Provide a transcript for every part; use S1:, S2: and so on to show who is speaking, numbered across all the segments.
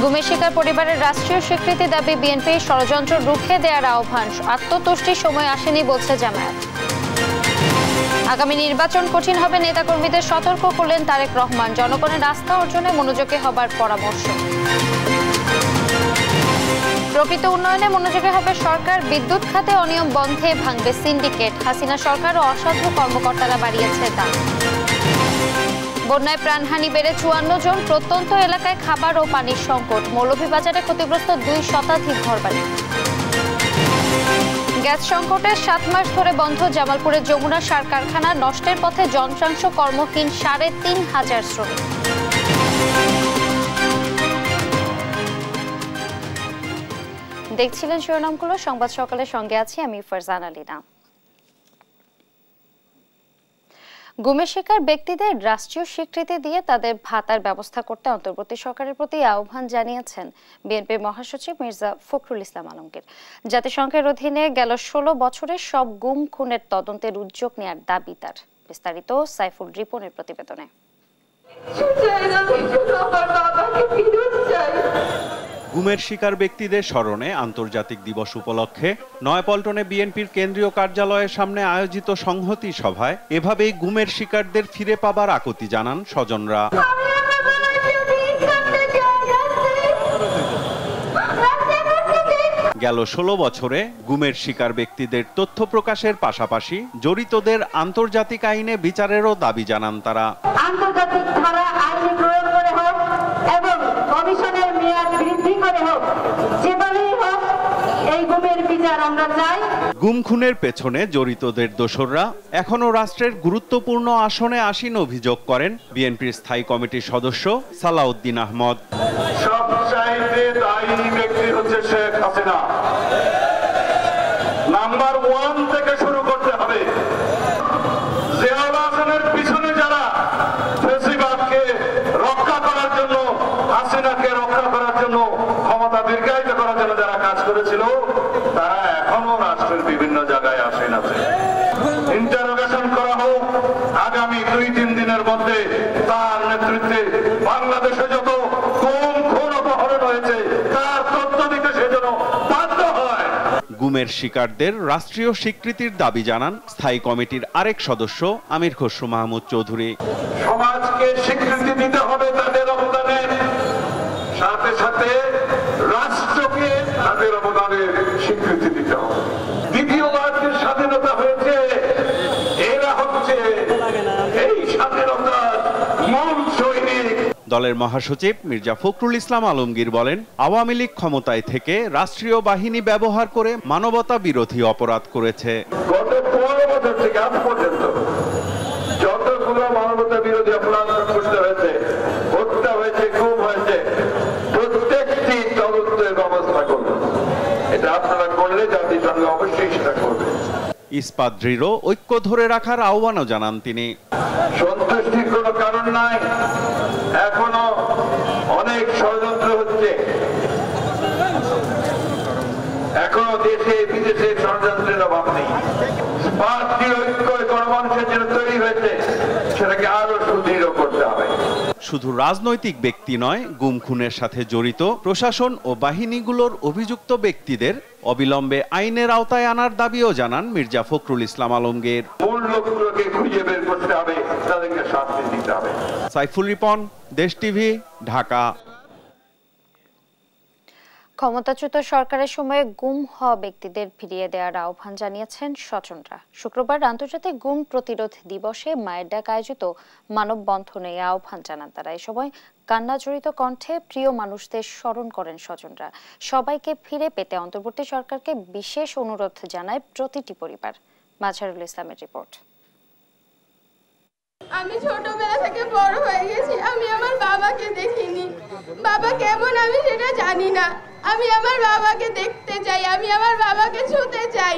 S1: গুমের শিকার পরিবারের রাষ্ট্রীয় স্বীকৃতি দাবি বিএনপি, ষড়যন্ত্র রুখে দেওয়ার আহ্বান, আত্মতুষ্টির সময় আসেনি বলছে জামায়াত। আগামী নির্বাচন কঠিন হবে, নেতাকর্মীদের সতর্ক করলেন তারেক রহমান। জনগণের আস্থা অর্জনে মনোযোগী হবার পরামর্শ। প্রকৃত উন্নয়নে মনোযোগী হবে সরকার, বিদ্যুৎ খাতে অনিয়ম বন্ধে ভাঙবে সিন্ডিকেট। হাসিনা সরকার ও অসাধু কর্মকর্তারা বাড়িয়েছে দাম। বন্যায় প্রাণহানি বেড়ে 54 জন, প্রত্যন্ত এলাকায় খাবার ও পানির সংকট। মৌলভীবাজারে ক্ষতিগ্রস্ত 2 শতাধিক ঘরবাড়ি। গ্যাস সংকটে 7 মাস ধরে বন্ধ জামালপুরের যমুনা সার কারখানা, নষ্টের পথে যন্ত্রাংশ কর্মহীন 3500 শ্রমিক। দেখছিলেন শিরোনামগুলো, সংবাদ সকালের সঙ্গে আছি আমি ফারজানা আলীনা। গুমের শিকার ব্যক্তিদের রাষ্ট্রীয় স্বীকৃতি দিয়ে তাদের ভাতার ব্যবস্থা করতে অন্তর্বর্তী সরকারের প্রতি আহ্বান জানিয়েছেন বিএনপির মহাসচিব মির্জা ফখরুল ইসলাম আলমগীর। জাতিসংঘের অধীনে গেল 16 বছরের সব গুম খুনের তদন্তের উদ্যোগ নেওয়ার দাবি তার। বিস্তারিত সাইফুল রিপনের প্রতিবেদনে।
S2: গুমের শিকার ব্যক্তিদের স্মরণে আন্তর্জাতিক দিবস উপলক্ষে নয়াপল্টনে বিএনপির কেন্দ্রীয় কার্যালয়ের সামনে আয়োজিত সংহতি সভায় এভাবেই গুমের শিকারদের ফিরে পাবার আকুতি জানান স্বজনরা। গেল 16 বছরে গুমের শিকার ব্যক্তিদের তথ্য প্রকাশের পাশাপাশি জড়িতদের আন্তর্জাতিক আইনে বিচারেরও দাবি জানান তারা।
S3: আন্তর্জাতিক ধারা আইনে প্রয়োগ করে হোক এবং কমিশনের মেয়াদ বৃদ্ধি করে হোক, যেভাবেই হোক এই গুমের বিচার আমরা চাই।
S2: গুম খুনের পেছনে জড়িতদের দোসররা এখনো রাষ্ট্রের গুরুত্বপূর্ণ আসনে আসীন অভিযোগ করেন বিএনপির স্থায়ী কমিটির সদস্য সালাউদ্দিন আহমদ।
S4: সবচাইতে দায়ী ব্যক্তি হচ্ছে শেখ হাসিনা। নাম্বার 1 থেকে শুরু করতে হবে। জিয়াউল হাসানের পিছনে যারা ফ্যাসিবাদকে রক্ষা করার জন্য, হাসিনাকে রক্ষা করার জন্য, ক্ষমতা দীর্ঘায়িত করার জন্য যারা কাজ করেছিল, তারা এখনো রাষ্ট্রের বিভিন্ন জায়গায় আসীন আছে। ইন্টারোগেশন করা হোক আগামী 2-3 দিনের মধ্যে। তার নেতৃত্বে বাংলাদেশে যত গুম খুন অপহরণ হয়েছে তার তথ্য দিতে সেজন্য বাধ্য হয়।
S2: গুমের শিকারদের রাষ্ট্রীয় স্বীকৃতির দাবি জানান স্থায়ী কমিটির আরেক সদস্য আমির খসরু মাহমুদ চৌধুরী।
S4: সমাজকে স্বীকৃতি দিতে হবে তাদের অবদানের সাথে সাথে রাষ্ট্রকে তাদের অবদানের স্বীকৃতি দিতে হবে। দ্বিতীয়বার যে স্বাধীনতা হয়েছে, এরা হচ্ছে এই স্বাধীনতার মূল সৈনিক।
S2: দলের মহাসচিব মির্জা ফখরুল ইসলাম আলমগীর বলেন, আওয়ামী লীগ ক্ষমতায় থেকে রাষ্ট্রীয় বাহিনী ব্যবহার করে মানবতা বিরোধী অপরাধ করেছে।
S4: গত 15 বছর থেকে আজ পর্যন্ত যতগুলো মানবতা বিরোধী অপরাধ সংঘটিত হয়েছে, হত্যা হয়েছে, গুম হয়েছে, প্রত্যেকটি তদন্তের ব্যবস্থা করবে। এটা আপনারা করলে জাতিসংঘ অবশ্যই সেটা করবে।
S2: ইস্পাত দৃঢ় ঐক্য ধরে রাখার আহ্বানও জানান তিনি।
S4: সন্তুষ্টির কোনো কারণ নাই, এখনো অনেক ষড়যন্ত্র হচ্ছে, এখনো দেশে বিদেশে ষড়যন্ত্রের অভাব নেই। ঐক্য গণমানুষের জন্য তৈরি হয়েছে, সেটাকে আরো সুদৃঢ় করতে হবে।
S2: শুধু রাজনৈতিক ব্যক্তি নয়, গুম খুনের সাথে জড়িত প্রশাসন ও বাহিনীগুলোর অভিযুক্ত ব্যক্তিদের অবিলম্বে আইনের আওতায় আনার দাবিও জানান মির্জা ফখরুল ইসলাম আলমগীর।
S4: মূল লোকগুলোকে খুঁজে বের করতে হবে, তাদেরকে শাস্তি দিতে হবে।
S2: সাইফুল রিপন, দেশ টিভি, ঢাকা।
S1: ক্ষমতাচ্যুত সরকারের সময়ে গুম হওয়া ব্যক্তিদের ফিরিয়ে দেওয়ার আহ্বান জানিয়েছেন স্বজনরা। শুক্রবার আন্তর্জাতিক গুম প্রতিরোধ দিবসে মায়ের ডাক আয়োজিত মানববন্ধনে আহ্বান জানান তারা। এ সময় কান্নাজড়িত কণ্ঠে প্রিয় মানুষদের স্মরণ করেন স্বজনরা। সবাইকে ফিরে পেতে অন্তর্বর্তী সরকারকে বিশেষ অনুরোধ জানায় প্রতিটি পরিবার। মাজহারুল ইসলামের রিপোর্ট।
S5: আমি ছোটবেলা থেকে বড় হয়ে গেছি, আমি আমার বাবাকে দেখিনি। বাবা কেমন আমি সেটা জানি না। আমি আমার বাবাকে দেখতে চাই, আমি আমার বাবাকে ছুঁতে চাই।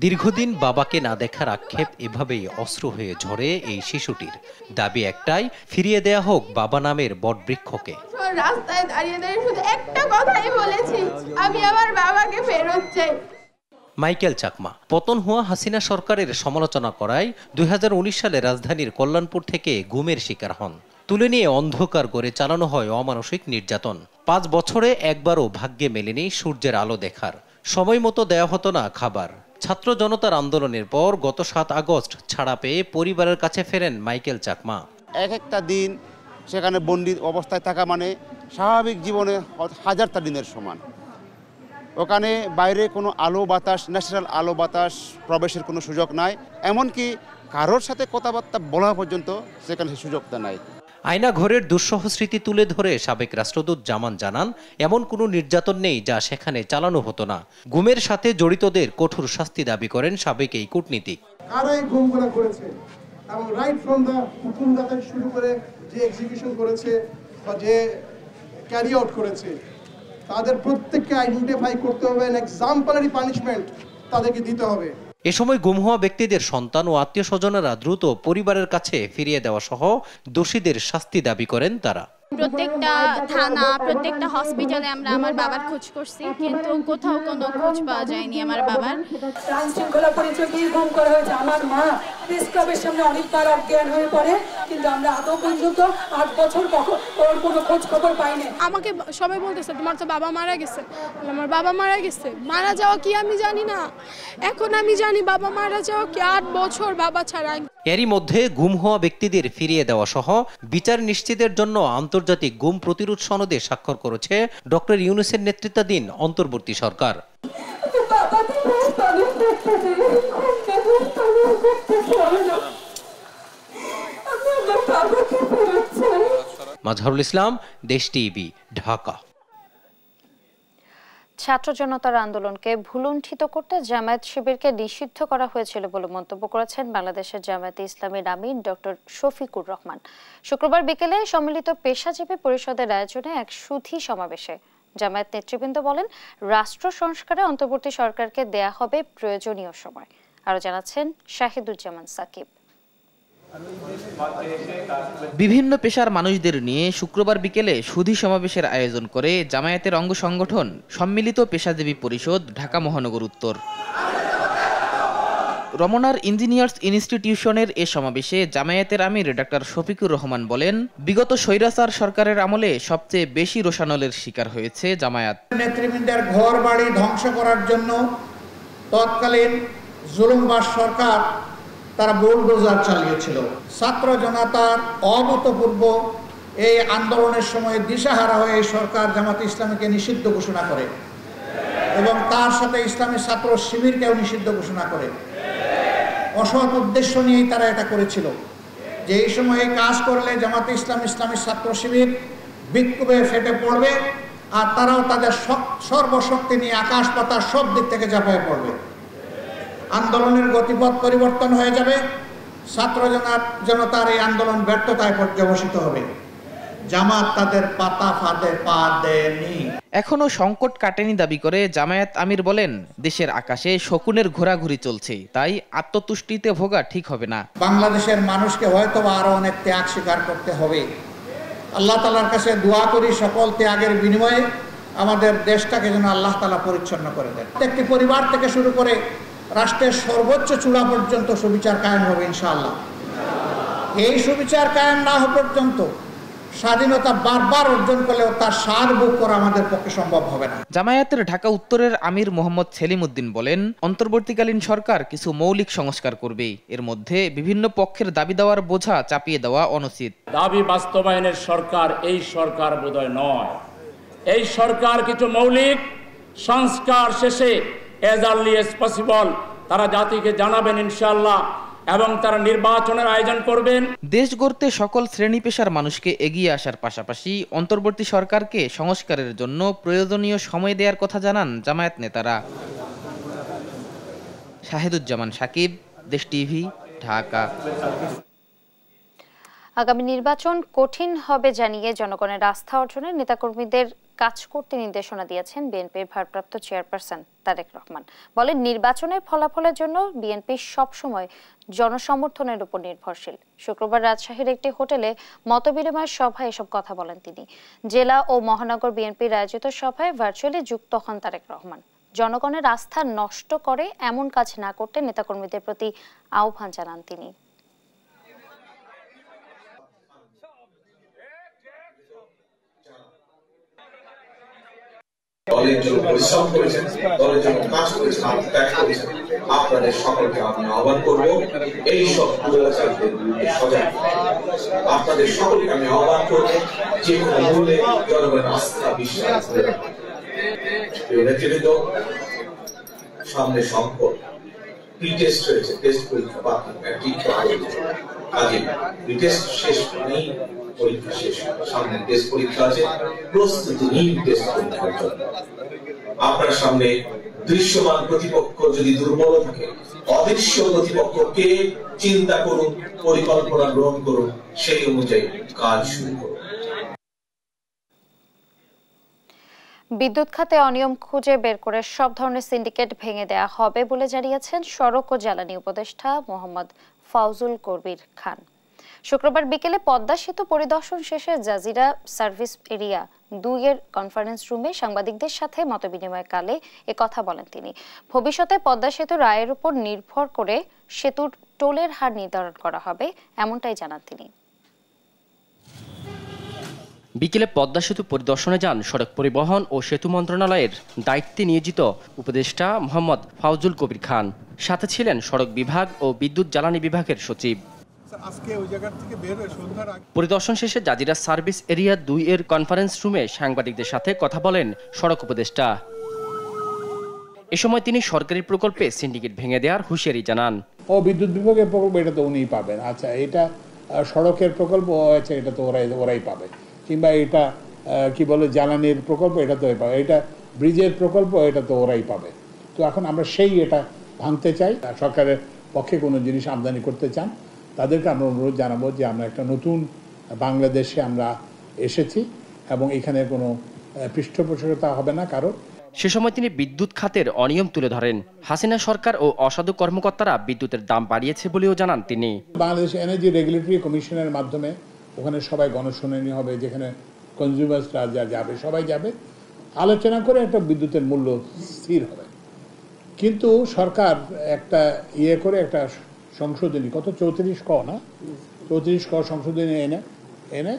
S6: দীর্ঘদিন বাবাকে না দেখার আক্ষেপ এভাবেই অস্ত্র হয়ে ঝরে এই শিশুটির। দাবি একটাই, ফিরিয়ে দেয়া হোক বাবা নামের বটবৃক্ষকে।
S5: রাস্তায় দাঁড়িয়ে দাঁড়িয়ে শুধু একটা কথাই বলেছি, আমি আমার বাবাকে ফেরত চাই।
S6: মাইকেল চাকমা পতন হওয়া হাসিনা সরকারের সমালোচনা করায় 2019 সালে রাজধানীর কল্যাণপুর থেকে গুমের শিকার হন। তুলে নিয়ে অন্ধকার করে চালানো হয় অমানসিক নির্যাতন। 5 বছরে একবারও ভাগ্যে মেলেনি সূর্যের আলো দেখার। সময় মতো দেয়া হতো না খাবার। ছাত্র জনতার আন্দোলনের পর গত 7 আগস্ট ছাড়া পেয়ে পরিবারের কাছে ফেরেন মাইকেল চাকমা।
S7: একটা দিন সেখানে বন্দী অবস্থায় থাকা মানে স্বাভাবিক জীবনে হাজারটা দিনের সমান। ওখানে বাইরে কোনো আলো বাতাস, ন্যাচারাল আলো বাতাস প্রবেশের কোনো সুযোগ নাই, এমনকি কারোর সাথে কথাবার্তা বলা পর্যন্ত সেখানে সুযোগটা নাই।
S6: আয়না ঘরের দুঃসহ স্মৃতি তুলে ধরে সাবেক রাষ্ট্রদূত জামান জানান, এমন কোনো নির্যাতন নেই যা সেখানে চালানো হতো না। গুমের সাথে জড়িতদের কঠোর শাস্তি দাবি করেন সাবেক এই কূটনীতিক।
S8: কারাই গুমগুলো করেছে এবং রাইট ফ্রম দ্য হুকুমদাতা শুরু করে যে এক্সিকিউশন করেছে বা যে ক্যারি আউট করেছে তাদের প্রত্যেককে আইডেন্টিফাই করতে হবে, এক্সাম্পলারি পানিশমেন্ট তাদেরকে দিতে হবে।
S6: এ সময় গুম হওয়া ব্যক্তিদের সন্তান ও আত্মীয় স্বজনেরা দ্রুত পরিবারের কাছে ফিরিয়ে দেওয়া সহ দোষীদের শাস্তি দাবি করেন তারা।
S5: প্রত্যেকটা থানা, প্রত্যেকটা হসপিটালে আমরা আমার বাবার খোঁজ করছি, কিন্তু কোথাও কোনো খোঁজ পাওয়া যায়নি আমার বাবার।
S9: আইন শৃঙ্খলা পরিচয় দিয়ে গুম করা হয়েছে। আমার মা প্রেস ক্লাবের সামনে অনেকবার অজ্ঞান হয়ে পড়ে, কিন্তু আমরা আদৌ পর্যন্ত 8 বছর ওর কোনো খোঁজ খবর পাইনি।
S5: আমাকে সবাই বলতেছে তোমার তো বাবা মারা গেছে। আমার বাবা মারা গেছে, মারা যাওয়া কি আমি জানি না, এখন আমি জানি বাবা মারা যাওয়া কি 8 বছর বাবা ছাড়া।
S6: এরই মধ্যে গুম হওয়া ব্যক্তিদের ফিরিয়ে দেওয়া সহ বিচার নিশ্চিতের জন্য আন্তর্জাতিক গুম প্রতিরোধ সনদে স্বাক্ষর করেছে ডক্টর ইউনূসের নেতৃত্বাধীন অন্তর্বর্তী সরকার। মাজহারুল ইসলাম, দেশ টিভি, ঢাকা।
S1: ছাত্র জনতার আন্দোলনকে ভুলুণ্ঠিত করতে জামায়াত শিবিরকে নিষিদ্ধ করা হয়েছিল বলে মন্তব্য করেছেন বাংলাদেশের জামায়াতে ইসলামীর আমির ডক্টর শফিকুর রহমান। শুক্রবার বিকেলে সম্মিলিত পেশাজীবী পরিষদের আয়োজনে এক সুধী সমাবেশে জামায়াত নেতৃবৃন্দ বলেন, রাষ্ট্র সংস্কারে অন্তর্বর্তী সরকারকে দেয়া হবে প্রয়োজনীয় সময়। আরো জানাচ্ছেন শাহিদুজ্জামান সাকিব।
S10: বিভিন্ন পেশার মানুষদের নিয়ে শুক্রবার বিকেলে সুধী সমাবেশের আয়োজন করে জামায়াতের অঙ্গ সংগঠন সম্মিলিত পেশাজীবী পরিষদ, ঢাকা মহানগর উত্তর। রমনার ইঞ্জিনিয়ার্স ইনস্টিটিউশনের এ সমাবেশে জামায়াতের আমির ডক্টর শফিকুর রহমান বলেন, বিগত স্বৈরাচার সরকারের আমলে সবচেয়ে বেশি রোষানলের শিকার হয়েছে জামায়াত।
S11: নেতৃবৃন্দের ঘর বাড়ি ধ্বংস করার জন্য তৎকালীন জুলুমবাজ সরকার তারা বুলডোজার চালিয়েছিল। ছাত্র জনতার অভূতপূর্ব এই আন্দোলনের সময় দিশাহারা হয়ে এই সরকার জামাত ইসলামীকে নিষিদ্ধ ঘোষণা করে এবং তার সাথে ইসলামী ছাত্র শিবিরকেও নিষিদ্ধ ঘোষণা করে। অসৎ উদ্দেশ্য নিয়েই তারা এটা করেছিল যে এই সময় এই কাজ করলে জামাতে ইসলাম, ইসলামী ছাত্র শিবির বিক্ষোভে ফেটে পড়বে আর তারাও তাদের সর্বশক্তি নিয়ে আকাশ পাতাল সব দিক থেকে ঝাঁপিয়ে পড়বে। আন্দোলনের গতিপথ পরিবর্তন হয়ে যাবে, ছাত্র জনতার এই আন্দোলন ব্যর্থতায় পর্যবসিত হবে। জামাত তাদের পাতা ফাঁদে পা দেয়নি।
S10: এখনো সংকট কাটেনি দাবি করে জামায়াত আমির বলেন, দেশের আকাশে শকুনের ঘোরাঘুরি চলছে, তাই আত্মতুষ্টিতে ভোগা ঠিক হবে না।
S11: বাংলাদেশের মানুষকে হয়তো আরো অনেক ত্যাগ স্বীকার করতে হবে। আল্লাহ তাআলার কাছে দোয়া করি সকল ত্যাগের বিনিময়ে আমাদের দেশটাকে যেন আল্লাহ তাআলা পরিচ্ছন্ন করে দেন। প্রত্যেকটি পরিবার থেকে শুরু করে রাষ্ট্রের সর্বোচ্চ চূড়া পর্যন্ত সুবিচার কায়েম হবে ইনশাআল্লাহ। এই সুবিচার কায়েম না হওয়া পর্যন্ত স্বাধীনতা বারবার অর্জন করলেও তার স্বাদ ভোগ করা আমাদের পক্ষে সম্ভব হবে না।
S10: জামায়াতের ঢাকা উত্তরের আমির মোহাম্মদ সেলিম উদ্দিন বলেন, অন্তর্বর্তীকালীন সরকার কিছু মৌলিক সংস্কার করবে, এর মধ্যে বিভিন্ন পক্ষের দাবি দেওয়ার বোঝা চাপিয়ে দেওয়া অনুচিত।
S12: দাবি বাস্তবায়নের সরকার এই সরকার বোধহয় নয়। এই সরকার কিছু মৌলিক সংস্কার শেষে as early as possible তারা জাতিকে জানাবেন ইনশাআল্লাহ এবং তারা নির্বাচনের আয়োজন করবেন।
S10: দেশ গড়তে সকল শ্রেণী পেশার মানুষকে এগিয়ে আসার পাশাপাশি অন্তর্বর্তী সরকারকে সংস্কারের জন্য প্রয়োজনীয় সময় দেওয়ার কথা জানান জামায়াত নেতারা। শাহিদুজ্জামান সাকিব, দেশ টিভি, ঢাকা।
S1: আগামী নির্বাচন কঠিন হবে জানিয়ে জনগণের আস্থা অর্জনে নেতাকর্মীদের কাজ করতে নির্দেশনা দিয়েছেন বিএনপির ভারপ্রাপ্ত চেয়ারপারসন তারেক রহমান। বলেন, নির্বাচনের ফলাফলের জন্য বিএনপি সবসময় জনসমর্থনের উপর নির্ভরশীল। শুক্রবার রাজশাহীর একটি হোটেলে মতবিনিময় সভায় এসব কথা বলেন তিনি। জেলা ও মহানগর বিএনপির আয়োজিত সভায় ভার্চুয়ালি যুক্ত হন তারেক রহমান। জনগণের আস্থা নষ্ট করে এমন কাজ না করতে নেতাকর্মীদের প্রতি আহ্বান জানান তিনি।
S13: দলের জন্য পরিশ্রম করেছেন, দলের জন্য কাজ করেছেন, আত্মত্যাগ করেছেন। আপনাদের সকলকে আমি আহ্বান করবো এই সব দুরাচারীদের বিরুদ্ধে সজাগ। আপনাদের সকলকে আমি আহ্বান করবো যে কোনো মূল্যে জনগণের আস্থা বিশ্বাস করে নেতৃত্ব। সামনে সংকট, টেস্ট হয়েছে, টেস্ট পরীক্ষা বাকি, কাজে টেস্ট শেষ নেই, পরীক্ষা শেষ, সামনে টেস্ট পরীক্ষা আছে, প্রস্তুতি নিন টেস্ট পরীক্ষার জন্য। আপনার সামনে দৃশ্যমান প্রতিপক্ষ যদি দুর্বল থাকে, অদৃশ্য প্রতিপক্ষকে চিন্তা করুন, পরিকল্পনা গ্রহণ করুন, সেই অনুযায়ী কাজ শুরু করুন।
S1: বিদ্যুৎ খাতে অনিয়ম খুঁজে বের করে সব ধরনের সিন্ডিকেট ভেঙে দেওয়া হবে বলে জানিয়েছেন সড়ক ও জ্বালানি উপদেষ্টা মোহাম্মদ ফাউজুল কবির খান। শুক্রবার বিকেলে পদ্মা সেতু পরিদর্শন শেষে জাজিরা সার্ভিস এরিয়া 2 এর কনফারেন্স রুমে সাংবাদিকদের সাথে মতবিনিময়কালে একথা বলেন তিনি। ভবিষ্যতে পদ্মা সেতুর আয়ের উপর নির্ভর করে সেতুর টোলের হার নির্ধারণ করা হবে, এমনটাই জানান তিনি।
S14: বিকেলে পদ্মা সেতু পরিদর্শনে যান সড়ক পরিবহন ও সেতু মন্ত্রণালয়ের দায়িত্বে নিয়োজিত উপদেষ্টা মোহাম্মদ ফাউজুল কবির খান। সাথে ছিলেন সড়ক বিভাগ ও বিদ্যুৎ জ্বালানি বিভাগের সচিব। পরিদর্শন শেষে জাজিরা সার্ভিস এরিয়া 2 এর কনফারেন্স রুমে সাংবাদিকদের সাথে কথা বলেন সড়ক উপদেষ্টা। এ সময় তিনি সরকারি প্রকল্পে সিন্ডিকেট ভেঙে দেওয়ার হুঁশিয়ারি জানান।
S11: বিদ্যুৎ বিভাগের প্রকল্প, এটা তো উনিই পাবেন। আচ্ছা, এটা সড়কের প্রকল্প আছে, এটা তো ওরাই পাবে। কিংবা এটা কি বলে জ্বালানির প্রকল্প, এটা তো পাবে। এটা ব্রিজের প্রকল্প, এটা তো ওরাই পাবে। তো এখন আমরা এটা ভাঙতে চাই। সরকারের পক্ষে কোনো জিনিস আমদানি করতে চান, তাদেরকে আমরা অনুরোধ জানাবো যে আমরা একটা নতুন বাংলাদেশে আমরা এসেছি এবং এখানে কোনো পৃষ্ঠপোষকতা হবে না কারো।
S14: সে সময় তিনি বিদ্যুৎ খাতের অনিয়ম তুলে ধরেন। হাসিনা সরকার ও অসাধু কর্মকর্তারা বিদ্যুতের দাম বাড়িয়েছে বলেও জানান তিনি।
S11: বাংলাদেশ এনার্জি রেগুলেটরি কমিশনের মাধ্যমে ওখানে সবাই গণশুনানি হবে, যেখানে কনজিউমার্সরা যাবে, সবাই যাবে, আলোচনা করে একটা বিদ্যুতের মূল্য স্থির হবে। কিন্তু সরকার একটা করে একটা সংশোধনী, কত 34 ক না 34 ক সংশোধনী এনে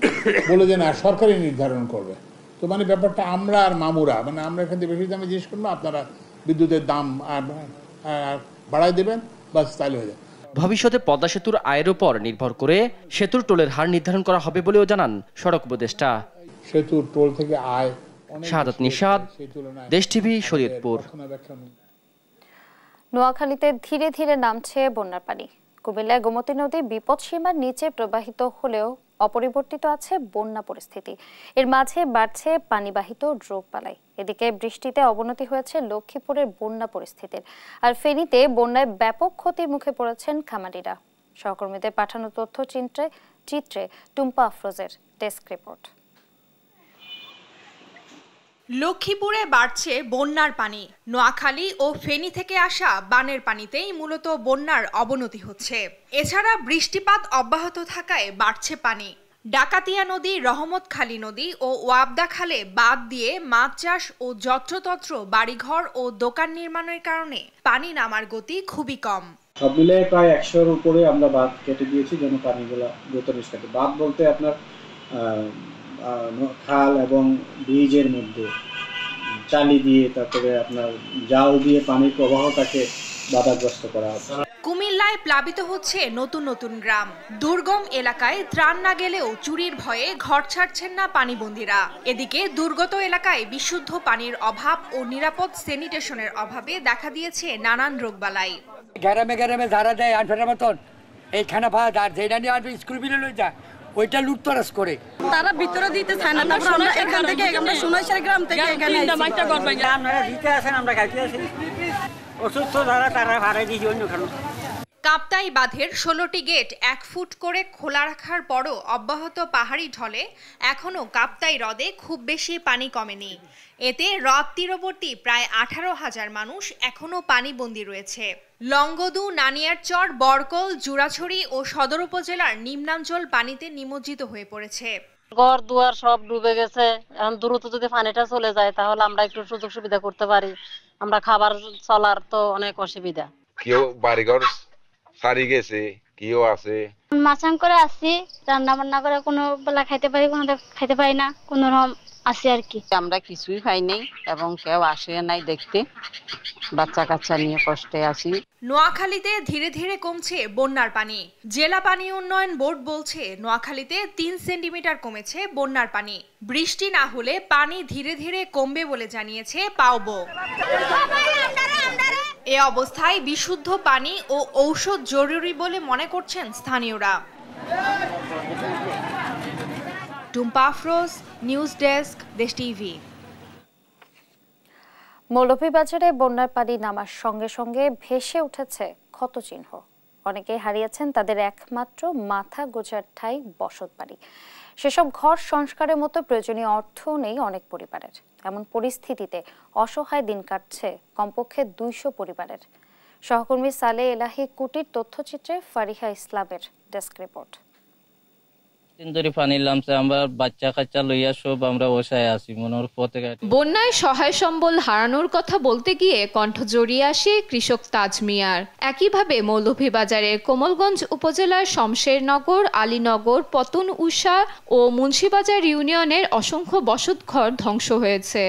S11: বলে যে না, সরকারই নির্ধারণ করবে। তো মানে ব্যাপারটা আমরা আর মামুরা, মানে আমরা এখান থেকে বেশি দামে জিনিস করবো, আপনারা বিদ্যুতের দাম বাড়াই দেবেন, বাস তাহলে হয়ে যাবে।
S14: ভবিষ্যতে পদ্মা সেতুর আয়ের উপর নির্ভর করে সেতুর টোলের হার নির্ধারণ করা হবে বলেও জানান সড়ক উপদেষ্টা।
S11: সেতুর টোল থেকে আয়।
S14: শাহাদাত নিশাদ, দেশ টিভি, শরীয়তপুর।
S1: নোয়াখালীতে ধীরে ধীরে নামছে বন্যার পানি। কুমিল্লায় গোমতী নদী বিপদসীমার নিচে প্রবাহিত হলেও অপরিবর্তিত আছে বন্যা পরিস্থিতি। এর মাঝে বাড়ছে পানিবাহিত রোগবালাই। এদিকে বৃষ্টিতে অবনতি হয়েছে লক্ষ্মীপুরের বন্যা পরিস্থিতির। আর ফেনীতে বন্যায় ব্যাপক ক্ষতির মুখে পড়েছেন খামারিরা। সহকর্মীদের পাঠানো তথ্য চিত্রে টুম্পা আফরোজের ডেস্ক রিপোর্ট।
S15: লক্ষ্মীপুরে বাড়ছে বন্যার পানি। নোয়াখালী ও ফেনী থেকে আসা বানের পানিতেই মূলত বন্যার অবনতি হচ্ছে। এছাড়া বৃষ্টিপাত অব্যাহত থাকায় বাড়ছে পানি। ডাকাতিয়া নদী, রহমতখালী নদী ও ওয়াবদা খালে বাঁধ দিয়ে মাছ চাষ ও যত্রতত্র বাড়িঘর ও দোকান নির্মাণের কারণে পানি নামার গতি খুবই কম।
S16: সব মিলে প্রায় 100-র উপরে আমরা বাঁধ কেটে দিয়েছি যেন পানিগুলা দ্রুত নিষ্কাশিত। বাঁধ বলতে আপনার খাল এবং ব্রিজের মধ্যে চালি দিয়ে, তারপরে আপনার জাল দিয়ে পানির প্রবাহটাকে বাধাগ্রস্ত করা হচ্ছে।
S15: কুমিল্লায় প্লাবিত হচ্ছে নতুন নতুন গ্রাম। দুর্গম এলাকায় ত্রাণ না গেলেও চুরির ভয়ে ঘর ছাড়ছেন না পানিবন্দীরা। এদিকে দুর্গত এলাকায় বিশুদ্ধ পানির অভাব ও নিরাপদ স্যানিটেশনের অভাবে দেখা দিয়েছে নানান রোগবালাই।
S17: গ্রামে গ্রামে যারা দেয় আনফেরার মতন এই খানা ভাত আর যেটা নিয়ে আসবে স্কুল বিলে লই যায়, ওইটা লুটতরাজ করে তারা ভিতরে দিতে চায় না। তারপর আমরা এখান থেকে আমরা সোনাইশার গ্রাম থেকে এখানে আপনারা দিতে আসেন, আমরা খাইতে আসি। অসুস্থ যারা তারা ভাড়াই দিয়েছি অন্য খানো।
S15: কাপ্তাই বাঁধের 16টি গেট 1 ফুট করে খোলা রাখার পরও অব্যাহত পাহাড়ি ঢলে এখনও কাপ্তাই হ্রদে খুব বেশি পানি কমেনি। এতে হ্রদ তীরবর্তী প্রায় 18,000 মানুষ এখনও পানিবন্দী রয়েছে। লংগদু, নানিয়ারচর, বরকল, জুরাছড়ি ও সদর উপজেলার নিম্নাঞ্চল পানিতে নিমজ্জিত হয়ে পড়েছে।
S18: ঘর দুয়ার সব ডুবে গেছে। এখন দ্রুত যদি পানিটা চলে যায় তাহলে আমরা একটু সুযোগ সুবিধা করতে পারি। আমরা খাবার চলার তো অনেক অসুবিধা।
S19: কেউ বাড়িঘর সারি গেছে, কেউ আছে।
S20: মাছাং করে আসছি, রান্না বান্না করে কোনো বেলা খাইতে পারি, কোনো খাইতে পারি না, কোনো রকম
S18: আছি আর কি। আমরা কিছুই পাই নাই এবং কেউ আসে নাই দেখতে, বাচ্চা কাচ্চা নিয়ে কষ্টে আছি।
S15: নোয়াখালীতে ধীরে ধীরে কমছে বন্যার পানি। জেলা পানি উন্নয়ন বোর্ড বলছে নোয়াখালীতে 3 সেন্টিমিটার কমেছে বন্যার পানি। বৃষ্টি না হলে পানি ধীরে ধীরে কমবে বলে জানিয়েছে পাওবো। এ অবস্থায় বিশুদ্ধ পানি ও ঔষধ জরুরি বলে মনে করছেন স্থানীয়রা। টুম্পা আফরোজ, নিউজ ডেস্ক, দেশ টিভি।
S1: মৌলভীবাজারে বন্যার পানি নামার সঙ্গে সঙ্গে ভেসে উঠেছে ক্ষতচিহ্ন। অনেকেই হারিয়েছেন তাদের একমাত্র মাথা গোজার ঠাঁই, বসত বাড়ি। সেসব ঘর সংস্কারের মতো প্রয়োজনীয় অর্থ নেই অনেক পরিবারের। এমন পরিস্থিতিতে অসহায় দিন কাটছে কমপক্ষে 200 পরিবারের। সহকর্মী সালে এলাহি কুটির তথ্যচিত্রে ফারিহা ইসলামের ডেস্ক রিপোর্ট।
S20: বন্যায় সহায় সম্বল হারানোর কথা বলতে গিয়ে কণ্ঠ জড়িয়ে আসে কৃষক তাজ মিয়ার। একইভাবে মৌলভীবাজারের কোমলগঞ্জ উপজেলার শমশেরনগর, আলীনগর, পতন উষা ও মুন্সিবাজার ইউনিয়নের অসংখ্য বসতঘর ধ্বংস হয়েছে।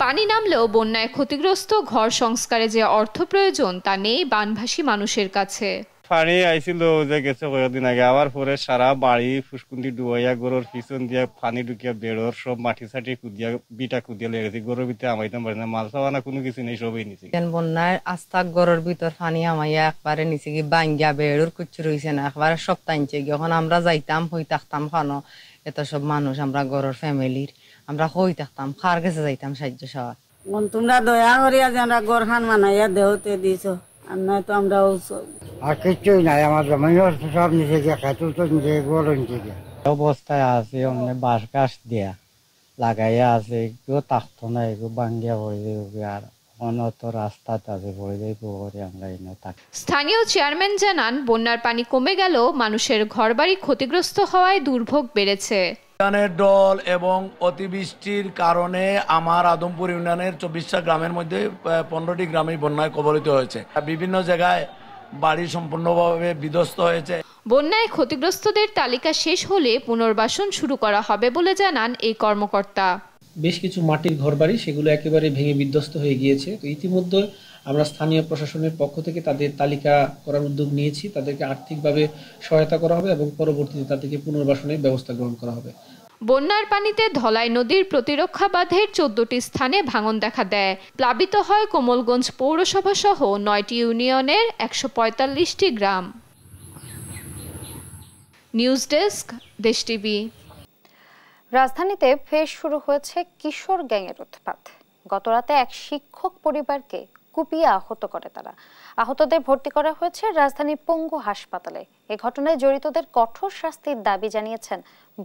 S20: পানি নামলেও বন্যায় ক্ষতিগ্রস্ত ঘর সংস্কারে যে অর্থ প্রয়োজন তা নেই বানভাসী মানুষের কাছে।
S21: পানি আইছিল যে গেছে কয়েকদিন আগে, আবার পরে সারা বাড়ি ফুসকুন্দি ডুবাইয়া গরুর পিছন দিয়ে পানি ঢুকিয়া বেড়োর সব মাটি সাটি কুদিয়া বিটা কুদিয়া লেগেছে। গরুর ভিতরে আমাইতাম পারি না, মাল সাবানা কোনো কিছু নেই, সবই নিচে।
S22: বন্যায় আস্তা গরুর ভিতর পানি আমাইয়া একবারে নিচে গিয়ে বাঙ্গিয়া বেড়োর কুচ্ছু রয়েছে না, একবারে সব টাইনছে গিয়ে। এখন আমরা যাইতাম হই থাকতাম খানো, এত সব মানুষ আমরা গরুর ফ্যামিলির, আমরা হই থাকতাম খার গেছে যাইতাম সাহায্য সবার।
S23: তোমরা দয়া করিয়া যে আমরা গড় খান মানাইয়া দেহতে দিছ, আর নয় তো আমরা
S24: আর কিছুই নাই। আমার জমি সব নিচে গিয়ে খাতুল তো নিচে গরু নিচে গিয়ে অবস্থায় আছে। অমনি বাঁশ গাছ দিয়া লাগাইয়া আছে, কেউ থাকতো না, এগুলো বাঙ্গিয়া পড়ে যাবে। আর অনত রাস্তাতে আছে পড়ে যাই পুকুরে আমরা এনে থাকি।
S20: স্থানীয় চেয়ারম্যান জানান, বন্যার পানি কমে গেল মানুষের ঘরবাড়ি ক্ষতিগ্রস্ত হওয়ায় দুর্ভোগ বেড়েছে।
S25: ডল এবং অতিবৃষ্টির কারণে আমার আদমপুর ইউনিয়নের 24টা গ্রামের মধ্যে 15টি গ্রামে বন্যায় কবলিত হয়েছে। বিভিন্ন জায়গায় বাড়ি সম্পূর্ণভাবে বিধ্বস্ত হয়েছে।
S20: বন্যায় ক্ষতিগ্রস্তদের তালিকা শেষ হলে পুনর্বাসন শুরু করা হবে বলে জানান এই কর্মকর্তা।
S26: বেশ কিছু মাটির ঘরবাড়ি সেগুলো একেবারে ভেঙে বিধ্বস্ত হয়ে গিয়েছে। তো ইতিমধ্যে আমরা স্থানীয় প্রশাসনের পক্ষ থেকে তাদের তালিকা করার উদ্যোগ নিয়েছি। তাদেরকে আর্থিকভাবে সহায়তা করা হবে এবং পরবর্তীতে তাদেরকে পুনর্বাসনের ব্যবস্থা গ্রহণ করা হবে।
S20: বন্যার পানিতে ধলাই নদীর প্রতিরক্ষা বাঁধের 14টি স্থানে ভাঙন দেখা দেয়। প্লাবিত হয় কোমলগঞ্জ পৌরসভা সহ 9টি ইউনিয়নের 145টি গ্রাম। নিউজ ডেস্ক, দেশ টিভি।
S1: রাজধানীতে ফের শুরু হয়েছে কিশোর গ্যাংয়ের উৎপাত। গতরাতে এক শিক্ষক পরিবারকে কুপিয়ে আহত করে তারা। আহতদের ভর্তি করা হয়েছে রাজধানীর পঙ্গু হাসপাতালে। এ ঘটনায় জড়িতদের কঠোর শাস্তির দাবি জানিয়েছেন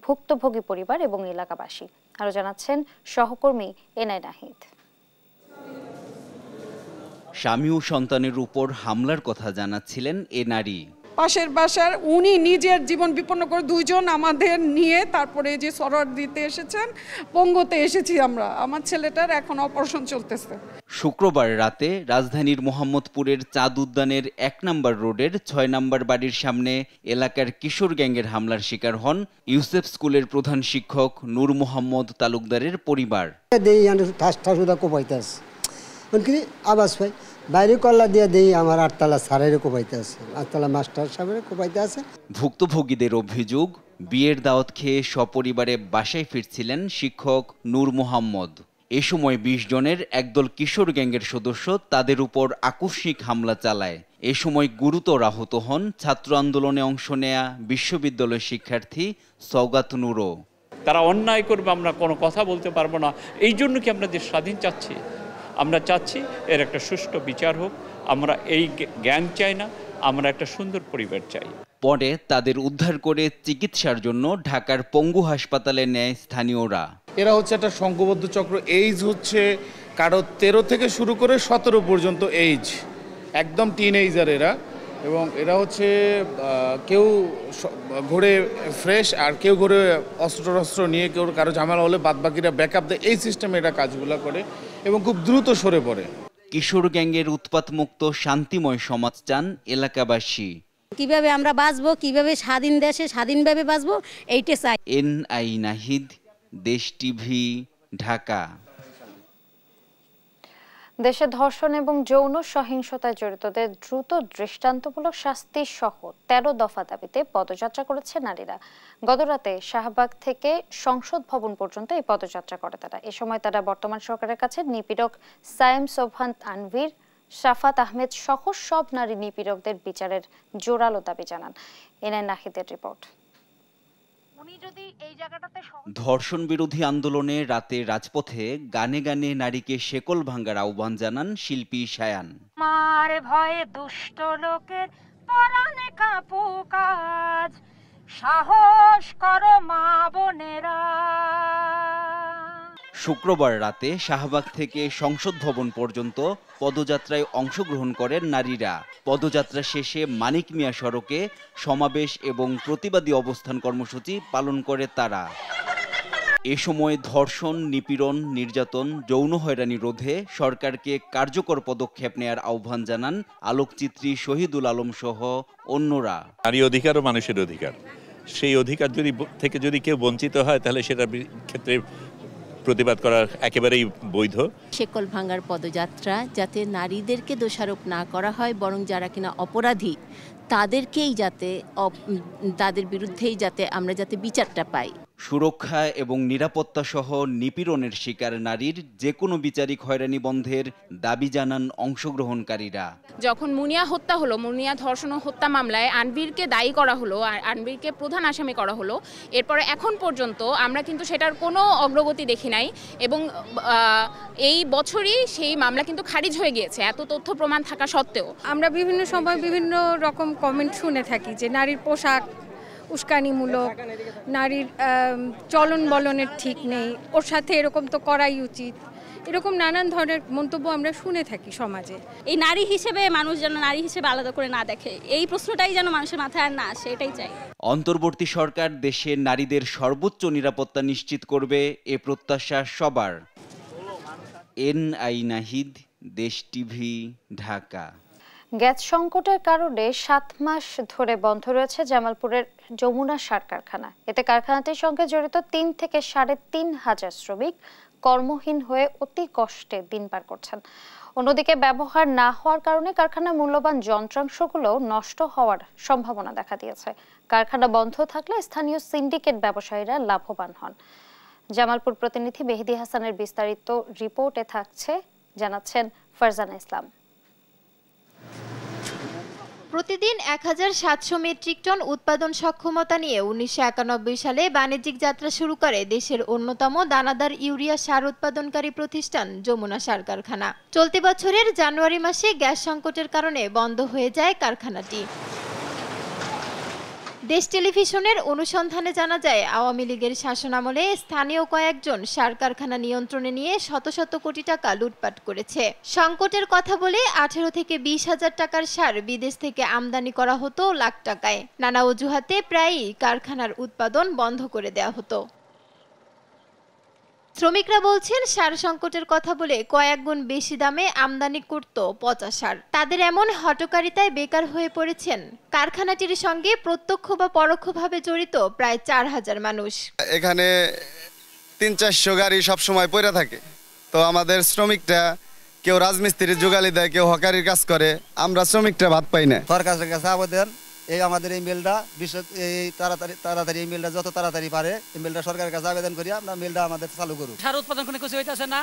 S1: ভুক্তভোগী পরিবার এবং এলাকাবাসী। আরো জানাচ্ছেন সহকর্মী এনআই নাহিদ।
S27: স্বামী ও সন্তানের উপর হামলার কথা জানাচ্ছিলেন এ নারী।
S28: পাশের বাসার উনি নিজের জীবন বিপন্ন করে দুইজন আমাদের নিয়ে তারপরে যে সরোয়ার দিতে এসেছেন, পঙ্গুতে এসেছি আমরা। আমার ছেলেটার এখন অপারেশন চলতেছে।
S27: শুক্রবার রাতে রাজধানীর মোহাম্মদপুরের চাঁদ উদ্যানের 1 নম্বর রোডের 6 নম্বর বাড়ির সামনে এলাকার কিশোর গ্যাংয়ের হামলার শিকার হন ইউসেফ স্কুলের প্রধান শিক্ষক নূর মোহাম্মদ তালুকদারের পরিবার।
S24: বাইরে কল্লা দিয়ে দেই আমার 8তলা সারের কোপাইতে আছে, 8তলা মাস্টার সাহেবের কোপাইতে আছে।
S27: ভুক্তভোগীদের অভিযোগ, বিয়ের দাওয়াত খেয়ে সপরিবারে বাসায় ফিরছিলেন শিক্ষক নূর মোহাম্মদ। এ সময় 20 জনের একদল কিশোর গ্যাংয়ের সদস্য তাদের উপর আকস্মিক হামলা চালায়। এ সময় গুরুতর আহত হন ছাত্র আন্দোলনে অংশ নেয়া বিশ্ববিদ্যালয় শিক্ষার্থী সওগাত নূরও।
S12: তারা অন্যায় করবে, আমরা কোনো কথা বলতে পারবো না। এই জন্য কি আমরা দেশ স্বাধীন চাচ্ছি? আমরা চাচ্ছি এর একটা সুষ্ঠু বিচার হোক। আমরা এই গ্যাং চাই না, আমরা একটা সুন্দর পরিবার চাই।
S27: পরে তাদের উদ্ধার করে চিকিৎসার জন্য ঢাকার পঙ্গু হাসপাতালে নেয় স্থানীয়রা।
S29: এরা হচ্ছে একটা সংঘবদ্ধ চক্র। এইজ হচ্ছে কারো 13 থেকে শুরু করে 17 পর্যন্ত এইজ, একদম টিনএজার এরা। এবং এরা হচ্ছে কেউ ঘুরে ফ্রেশ আর কেউ ঘুরে অস্ত্র নিয়ে, কেউ কারো ঝামেলা হলে বাদবাকিরা ব্যাকআপ দেয়। এই সিস্টেমে এরা কাজগুলো করে এবং খুব দ্রুত সরে পড়ে।
S27: কিশোর গ্যাংয়ের উৎপাতমুক্ত শান্তিময় সমাজ চান এলাকাবাসী।
S30: কিভাবে আমরা বাঁচবো, কিভাবে স্বাধীন দেশে স্বাধীনভাবে বাঁচবো, এইটা চাই।
S27: এনআই নাহিদ, দেশ টিভি, ঢাকা।
S1: দেশে ধর্ষণ এবং যৌন সহিংসতায় জড়িতদের দ্রুত দৃষ্টান্তমূলক শাস্তি সহ ১৩ দফা দাবিতে পদযাত্রা করেছে নারীরা। গতরাতে শাহবাগ থেকে সংসদ ভবন পর্যন্ত এই পদযাত্রা করে তারা। এ সময় তারা বর্তমান সরকারের কাছে নিপীড়ক সায়েম সোবহান আনভীর, শাফাত আহমেদ সহ সব নারী নিপীড়কদের বিচারের জোরালো দাবি জানান। এনএন নাহিদের রিপোর্ট।
S27: ধর্ষণ বিরোধী আন্দোলনে রাতে রাজপথে গানে গানে নারীকে শেকল ভাঙ্গার আহ্বান জানান শিল্পী শায়ান।
S2: মার ভয়ে দুষ্ট লোকের পরাণে কাঁপু কাজ, সাহস করো মা বোনেরা।
S27: শুক্রবার রাতে শাহবাগ থেকে সংসদ ভবন পর্যন্ত পদযাত্রায় অংশগ্রহণ করেন নারীরা। পদযাত্রা শেষে মানিক মিয়া সড়কে সমাবেশ এবং প্রতিবাদী অবস্থান কর্মসূচি পালন করে তারা। এ সময় ধর্ষণ, নিপীড়ন, নির্যাতন, যৌন হয়রানি রোধে সরকারকে কার্যকর পদক্ষেপ নেয়ার আহ্বান জানান আলোকচিত্রী শহীদুল আলম সহ অন্যরা।
S3: নারী অধিকার ও মানুষের অধিকার, সেই অধিকার থেকে যদি কেউ বঞ্চিত হয় তাহলে সেটার ক্ষেত্রে প্রতিবাদ করা একেবারেই বৈধ।
S4: শেকল ভাঙ্গার পদযাত্রা যাতে নারীদেরকে দোষারোপ না করা হয়, বরং যারা কিনা অপরাধী তাদেরকেই যাতে, তাদের বিরুদ্ধেই যাতে আমরা যাতে বিচারটা পাই।
S27: সুরক্ষা এবং নিরাপত্তা সহ নিপীড়নের শিকার নারীর যে কোনো বিচারিক হয়রানি বন্ধের দাবি জানান অংশগ্রহণকারীরা।
S5: যখন মুনিয়া হত্যা হলো, মুনিয়া ধর্ষণ ও হত্যা মামলায় আনভীরকে দায়ী করা হলো আর আনভীরকে প্রধান আসামি করা হলো, এরপরে এখন পর্যন্ত আমরা কিন্তু সেটার কোনো অগ্রগতি দেখি নাই এবং এই বছরই সেই মামলা কিন্তু খারিজ হয়ে গিয়েছে এত তথ্য প্রমাণ থাকা সত্ত্বেও।
S28: আমরা বিভিন্ন সময় বিভিন্ন রকম কমেন্ট শুনে থাকি যে নারীর পোশাক উস্কানিমূলক, নারীর চলন বলনের ঠিক নেই, ওর সাথে এরকম তো করাই উচিত, এরকম নানান ধরনের মন্তব্য আমরা শুনে থাকি সমাজে।
S6: এই নারী হিসেবে মানুষ যেন নারী হিসেবে আলাদা করে না দেখে, এই প্রশ্নটাই যেন মানুষের মাথায় আর না আসে, এটাই চাই।
S27: অন্তর্বর্তী সরকার দেশের নারীদের সর্বোচ্চ নিরাপত্তা নিশ্চিত করবে, এ প্রত্যাশা সবার। এনআই নাহিদ, দেশ টিভি, ঢাকা।
S1: গ্যাস সংকটের কারণে 7 মাস ধরে বন্ধ রয়েছে জামালপুরের যমুনা সার কারখানা। এতে কারখানাটির সঙ্গে জড়িত 3 থেকে 3,500 শ্রমিক কর্মহীন হয়ে অতি কষ্টে দিন পার করছেন। অন্যদিকে ব্যবহার না হওয়ার কারণে কারখানার মূল্যবান যন্ত্রাংশগুলো নষ্ট হওয়ার সম্ভাবনা দেখা দিয়েছে। কারখানা বন্ধ থাকলে স্থানীয় সিন্ডিকেট ব্যবসায়ীরা লাভবান হন। জামালপুর প্রতিনিধি মেহেদী হাসানের বিস্তারিত রিপোর্টে থাকছে, জানাচ্ছেন ফারজানা ইসলাম।
S20: প্রতিদিন 1700 মেট্রিক টন উৎপাদন সক্ষমতা নিয়ে 1991 সালে বাণিজ্যিক যাত্রা শুরু করে দেশের অন্যতম দানাদার ইউরিয়া সার উৎপাদনকারী প্রতিষ্ঠান যমুনা সার কারখানা। চলতি বছরের জানুয়ারি মাসে গ্যাস সংকটের কারণে বন্ধ হয়ে যায় কারখানাটি। দেশ টেলিভিশনের অনুসন্ধানে জানা যায়, আওয়ামী লীগের শাসনামলে স্থানীয় কয়েকজন সার কারখানা নিয়ন্ত্রণে নিয়ে শত শত কোটি টাকা লুটপাট করেছে। সংকটের কথা বলে 18 থেকে 20,000 টাকার সার বিদেশ থেকে আমদানি করা হতো লাখ টাকায়। নানা অজুহাতে প্রায়ই কারখানার উৎপাদন বন্ধ করে দেওয়া হতো। শ্রমিকরা বলছেন, সার সংকটের কথা বলে কয়েক গুণ বেশি দামে আমদানি করত পচা সার। তাদের এমন হঠকারিতায় বেকার হয়ে পড়েছেন কারখানাটির সঙ্গে প্রত্যক্ষ বা পরোক্ষভাবে জড়িত প্রায় 4,000 মানুষ।
S7: এখানে 300-400 গাড়ি সবসময় পড়ে থাকে, তো আমাদের শ্রমিকরা কেউ রাজমিস্ত্রির জোগালি দেয়, কেউ হকারির কাজ করে, আমরা শ্রমিকরা ভাত পাই না।
S8: সরকারের কাছে আবেদন, এই আমাদের এই মিলটা এই তাড়াতাড়ি এই মিলটা যত তাড়াতাড়ি পারে এই মিলটা সরকারের কাছে আবেদন করি আমরা মিলটা আমাদের চালু করুক।
S9: সার উৎপাদন কোনো কিছু হইতেছে না,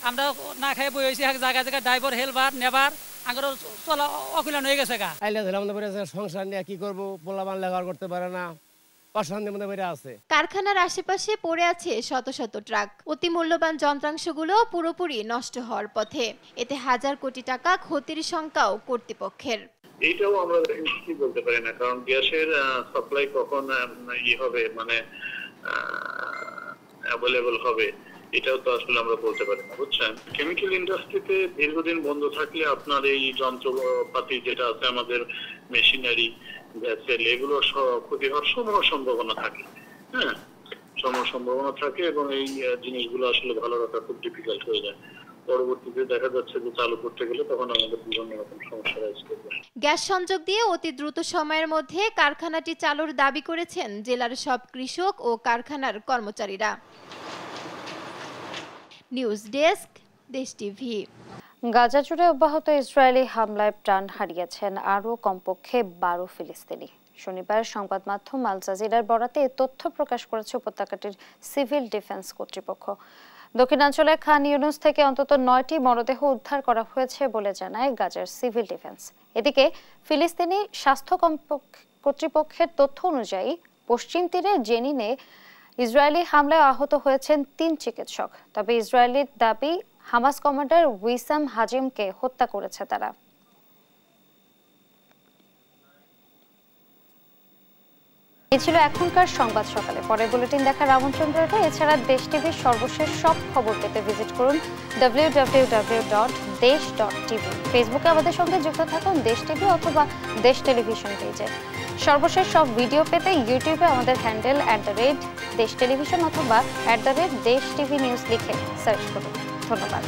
S9: আমরা না খেয়ে বই হয়েছি জায়গায় জায়গায় ড্রাইভার হেলবার নেবার আগে চলা অকুলান হয়ে গেছে গা।
S10: সংসার নিয়ে কি করবো, পোলাবান লেখার করতে পারে না, অশান্তির মধ্যে বেড়ে আছে।
S20: কারখানার আশেপাশে পড়ে আছে শত শত ট্রাক। অতি মূল্যবান যন্ত্রাংশগুলো পুরোপুরি নষ্ট হওয়ার পথে। এতে হাজার কোটি টাকা ক্ষতির শঙ্কাও কর্তৃপক্ষের।
S30: এইটাও আমরা কি বলতে পারি না, কারণ গ্যাসের সাপ্লাই কখন হবে, মানে অ্যাভেলেবল হবে, এটাও তো আসলে আমরা বলতে পারি না, বুঝছেন। কেমিক্যাল ইন্ডাস্ট্রিতে দীর্ঘদিন বন্ধ থাকলে আপনার এই যন্ত্রপাতি যেটা আছে আমাদের মেশিনারি, গ্যাসের, এগুলো ক্ষতি হওয়ার সম্ভাবনা থাকে। হ্যাঁ, সম্ভাবনা থাকে এবং এই জিনিসগুলো আসলে ভালো রাখা খুব ডিফিকাল্ট হয়ে যায়। পরবর্তীতে দেখা যাচ্ছে যে চালু করতে গেলে তখন আমাদের বিভিন্ন রকম সমস্যা আসবে।
S20: গ্যাস সংযোগ দিয়ে অতি দ্রুত সময়ের মধ্যে কারখানাটি চালুর দাবি করেছেন জেলার সব কৃষক ও কারখানার কর্মচারীরা। নিউজ ডেস্ক দেশ টিভি।
S1: গাজা জুড়ে অব্যাহত ইসরায়েলি হামলায় প্রাণ হারিয়েছেন আরও কমপক্ষে 12 ফিলিস্তিনি। শনিবার সংবাদ মাধ্যম আল জাজিরার বরাতে এই তথ্য প্রকাশ করেছে উপত্যকাটির সিভিল ডিফেন্স কর্তৃপক্ষ। দক্ষিণাঞ্চলের খান ইউনুস থেকে অন্তত 9টি মরদেহ উদ্ধার করা হয়েছে বলে জানায় গাজার সিভিল ডিফেন্স। এদিকে ফিলিস্তিনি স্বাস্থ্য কর্তৃপক্ষের তথ্য অনুযায়ী পশ্চিম তীরে জেনিনে ইসরায়েলি হামলায় আহত হয়েছেন 3 চিকিৎসক। তবে ইসরায়েলের দাবি হামাস কমান্ডার উইসাম হাজিমকে হত্যা করেছে তারা। এই ছিল এখনকার সংবাদ সকালে। পরের বুলেটিন দেখার আমন্ত্রণ রইল। এছাড়া দেশ টিভির সর্বশেষ সব খবর পেতে ভিজিট করুন www.desh.tv। ফেসবুকে আমাদের সঙ্গে যুক্ত থাকুন দেশ টিভি অথবা দেশ টেলিভিশন পেজে। সর্বশেষ সব ভিডিও পেতে ইউটিউবে আমাদের হ্যান্ডেল @দেশ টেলিভিশন অথবা @দেশ টিভি নিউজ লিখে সার্চ করুন। ধন্যবাদ।